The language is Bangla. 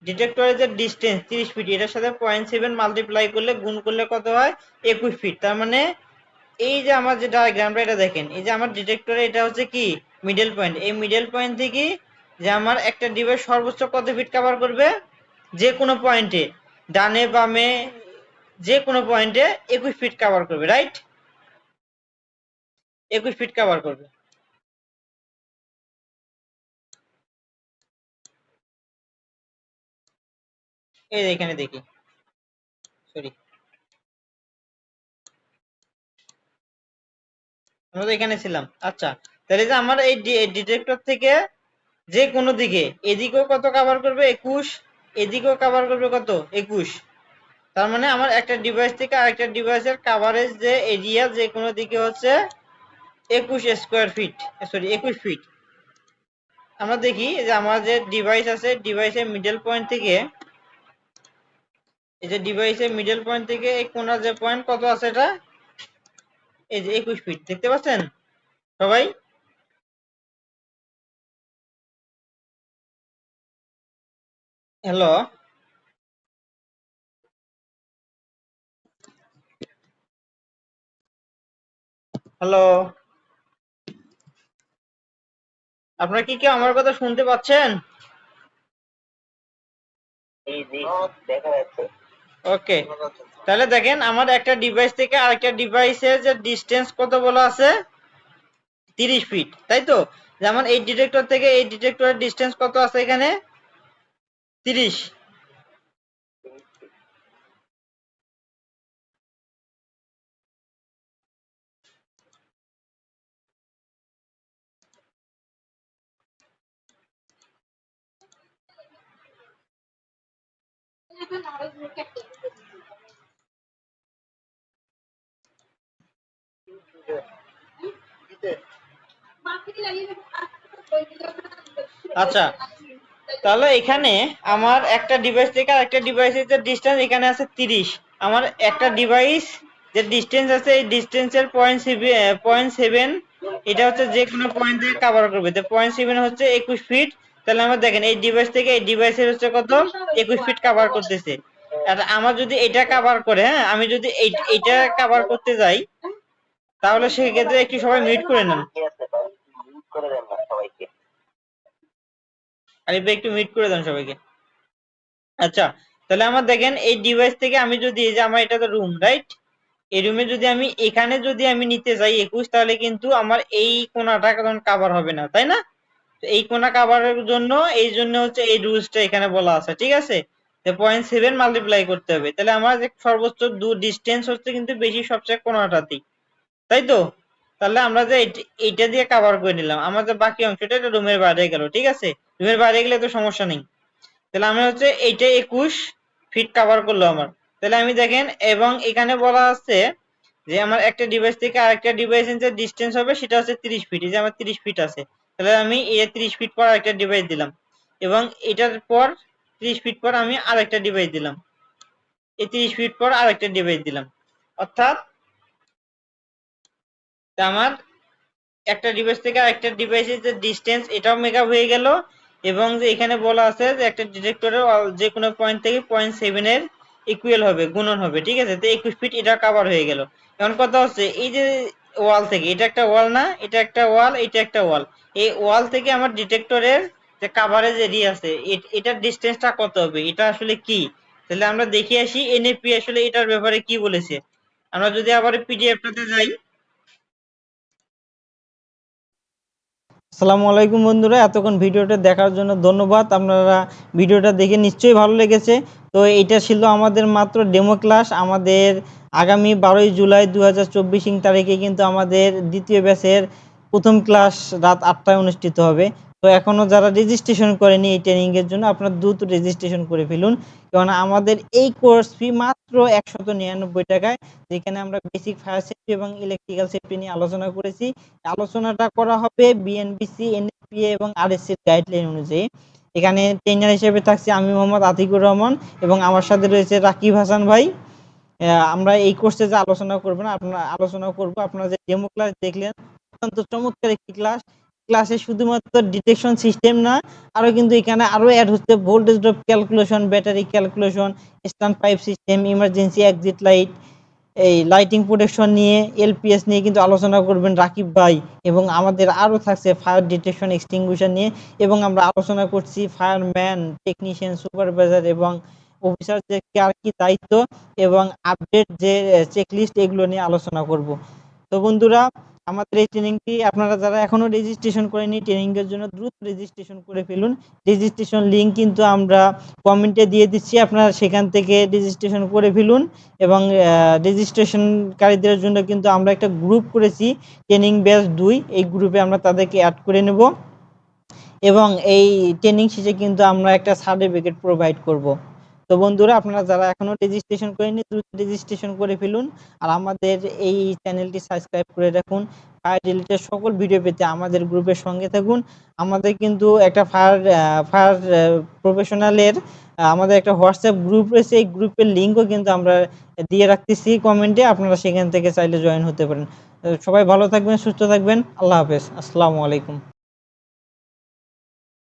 ডিটেক্টরের যে ডিস্টেন্স 30 ফিট, এটার সাথে 0.7 মাল্টিপ্লাই করলে, গুণ করলে কত হয়? 21 ফিট। তার মানে এই যে আমার যে ডায়াগ্রামটা, এটা দেখেন, এই যে আমার ডিটেক্টরে এটা হচ্ছে কি মিডল পয়েন্ট। এই মিডল পয়েন্ট থেকে যে আমার একটা ডিভাইস সর্বোচ্চ কত ফিট কভার করবে? যে কোনো পয়েন্টে, ডানে বামে যে কোনো পয়েন্টে 21 ফিট কভার করবে, রাইট? 21 ফিট কভার করবে। এই যে এখানে দেখি, সরি, আমরা তো এখানে ছিলাম। আচ্ছা, তাহলে যে আমার এই ডিটেক্টর থেকে যে কোনো দিকে, এদিকেও কত কভার করবে? 21। এদিকেও কভার করবে কত? 21। তার মানে আমার একটা ডিভাইস থেকে আরেকটা ডিভাইসের কাভারেজ যে এরিয়া যে কোনো দিকে হচ্ছে 21 স্কোয়ার ফিট, সরি 21 ফিট। আমরা দেখি যে আমার যে ডিভাইস আছে, ডিভাইসের মিডল পয়েন্ট থেকে, এই যে ডিভাইসের মিডল পয়েন্ট থেকে এই কোণার যে পয়েন্ট কত আছে, এটা এই যে 21 ফিট, দেখতে পাচ্ছেন সবাই? হ্যালো, হ্যালো, আপনারা কি কেউ আমার কথা শুনতে পাচ্ছেন? ওকে, তাহলে দেখেন আমার একটা ডিভাইস থেকে আরেকটা ডিভাইসের যে ডিস্টেন্স কত বলা আছে? 30 ফিট, তাই তো? যেমন এই ডিটেক্টর থেকে এই ডিটেক্টরের ডিস্টেন্স কত আছে এখানে? 30। আচ্ছা, তাহলে এখানে আমার একটা ডিভাইস থেকে আরেকটা ডিভাইসের যে ডিস্টেন্স এখানে আছে 30। আমার একটা ডিভাইস যে ডিস্টেন্স আছে, এই ডিস্টেন্সের 0.7, এটা হচ্ছে যে কোনো পয়েন্ট থেকে কভার করবে। তো 0.7 হচ্ছে 21 ফিট। তাহলে আমরা দেখেন এই ডিভাইস থেকে এই ডিভাইসের হচ্ছে কত? 21 ফিট কভার করতেছে। আর আমার যদি এটা কভার করে, হ্যাঁ, আমি যদি এইটা কভার করতে যাই, তাহলে সেক্ষেত্রে একটু সবাই মিউট করে নেন। আরিফ ভাই একটু মিউট করে দেন সবাইকে। আচ্ছা, তাহলে আমার দেখেন এই ডিভাইস থেকে আমি যদি, এই যে আমার এটা তো রুম, রাইট? এই রুমে যদি আমি এখানে যদি আমি নিতে যাই 21, তাহলে কিন্তু আমার এই কোণাটা কারণ কাভার হবে না, তাই না? তো এই কোণা কাভারের জন্য, এই জন্য হচ্ছে এই রুলসটা এখানে বলা আছে, ঠিক আছে? 0.7 মাল্টিপ্লাই করতে হবে। তাহলে আমার যে সর্বোচ্চ ডিস্টেন্স হচ্ছে কিন্তু বেশি সবচেয়ে কোণাটাতেই, তাই তো? তাহলে আমরা যে এইটা দিয়ে কাভার করে নিলাম, আমার যে বাকি অংশটা এটা রুমের বাইরে গেল, ঠিক আছে? রুমের বাইরে গেলে তো সমস্যা নেই। তাহলে আমি হচ্ছে এইটা 21 ফিট কভার করলো আমার। তাহলে আমি দেখেন, এবং এখানে বলা আছে যে আমার একটা ডিভাইস থেকে আরেকটা ডিভাইসের যে ডিস্টেন্স হবে সেটা হচ্ছে 30 ফিট। এই যে আমার 30 ফিট আছে, তাহলে আমি এই 30 ফিট পর আরেকটা ডিভাইস দিলাম, এবং এটার পর 30 ফিট পর আমি আরেকটা ডিভাইস দিলাম, এই 30 ফিট পর আরেকটা ডিভাইস দিলাম। অর্থাৎ আমার একটা ডিভাইস থেকে আরেকটা ডিভাইসের যে ডিস্টেন্স এটাও মেকআপ হয়ে গেল, এবং যে এখানে বলা আছে যে একটা ডিটেক্টরের যে কোনো পয়েন্ট থেকে 0.7 এর ইকুয়াল হবে, গুণন হবে, ঠিক আছে? তো 21 ফিট এটা কভার হয়ে গেল। এখন কথা হচ্ছে এই যে ওয়াল থেকে, এটা একটা ওয়াল না, এটা একটা ওয়াল, এটা একটা ওয়াল, এই ওয়াল থেকে আমার ডিটেক্টরের যে কাভারেজ এরিয়া আছে, এটার ডিস্টেন্সটা কত হবে? এটা আসলে কি? তাহলে আমরা দেখে আসি এনএপি আসলে এটার ব্যাপারে কি বলেছে। আমরা যদি আবার পিডিএফটাতে যাই। আসসালামু আলাইকুম বন্ধুরা, এতক্ষণ ভিডিওটা দেখার জন্য ধন্যবাদ। আপনারা ভিডিওটা দেখে নিশ্চয়ই ভালো লেগেছে। তো এটা ছিল আমাদের মাত্র ডেমো ক্লাস। আমাদের আগামী 12ই জুলাই 2024 তারিখে কিন্তু আমাদের দ্বিতীয় ব্যাচের প্রথম ক্লাস রাত 8টায় অনুষ্ঠিত হবে। তো এখনও যারা রেজিস্ট্রেশন করেনি এই ট্রেনিংয়ের জন্য, আপনারা দ্রুত রেজিস্ট্রেশন করে ফেলুন, কারণ আমাদের এই কোর্স ফি মাত্র 199 টাকায়, যেখানে আমরা বেসিক ফায়ার সেফটি এবং ইলেকট্রিক্যাল সেফটি নিয়ে আলোচনা করেছি। আলোচনাটা করা হবে বিএনপিসি, এনএফপিএ এবং আরএসসি গাইডলাইন অনুযায়ী। এখানে ট্রেনার হিসেবে থাকছি আমি মোহাম্মদ আতিকুর রহমান, এবং আমার সাথে রয়েছে রাকিব হাসান ভাই। আমরা এই কোর্সে যে আলোচনা করব, আপনারা যে ডেমো ক্লাস দেখলেন, অত্যন্ত চমৎকার একটি ক্লাস। ক্লাসে শুধুমাত্র ডিটেকশন সিস্টেম না, আরও কিন্তু এখানে আরও অ্যাড হচ্ছে voltage drop calculation, battery calculation, stand pipe system, emergency exit light, এই লাইটিং প্রোটেকশন নিয়ে, এলপিএস নিয়ে কিন্তু আলোচনা করবেন রাকিব ভাই। এবং আমাদের আরও থাকছে ফায়ার ডিটেকশন এক্সটিংগুইশার নিয়ে, এবং আমরা আলোচনা করছি ফায়ারম্যান, টেকনিশিয়ান, সুপারভাইজার এবং অফিসার যে কার কি দায়িত্ব এবং আপডেট যে চেকলিস্ট, এগুলো নিয়ে আলোচনা করব। তো বন্ধুরা, আমাদের এই ট্রেনিংটি আপনারা যারা এখনো রেজিস্ট্রেশন করেনি, ট্রেনিং এর জন্য দ্রুত রেজিস্ট্রেশন করে ফেলুন। রেজিস্ট্রেশন লিংক কিন্তু আমরা কমেন্টে দিয়ে দিচ্ছি, আপনারা সেখান থেকে রেজিস্ট্রেশন করে ফেলুন। এবং রেজিস্ট্রেশনকারীদের জন্য কিন্তু আমরা একটা গ্রুপ করেছি, ট্রেনিং ব্যাচ 2, এই গ্রুপে আমরা তাদেরকে অ্যাড করে নেব এবং এই ট্রেনিং শেষে কিন্তু আমরা একটা সার্টিফিকেট প্রোভাইড করব। তো বন্ধুরা, আপনারা যারা এখনো রেজিস্ট্রেশন করেননি, দ্রুত রেজিস্ট্রেশন করে ফেলুন। আর আমাদের এই চ্যানেলটি সাবস্ক্রাইব করে রাখুন। ফায়ার রিলেটেড সকল ভিডিও পেতে আমাদের গ্রুপের সঙ্গে থাকুন। আমাদের কিন্তু একটা ফায়ার প্রফেশনালের আমাদের একটা হোয়াটসঅ্যাপ গ্রুপ রয়েছে, এই গ্রুপের লিঙ্কও কিন্তু আমরা দিয়ে রাখতেছি কমেন্টে, আপনারা সেখান থেকে চাইলে জয়েন হতে পারেন। সবাই ভালো থাকবেন, সুস্থ থাকবেন, আল্লাহ হাফেজ, আসসালামু আলাইকুম।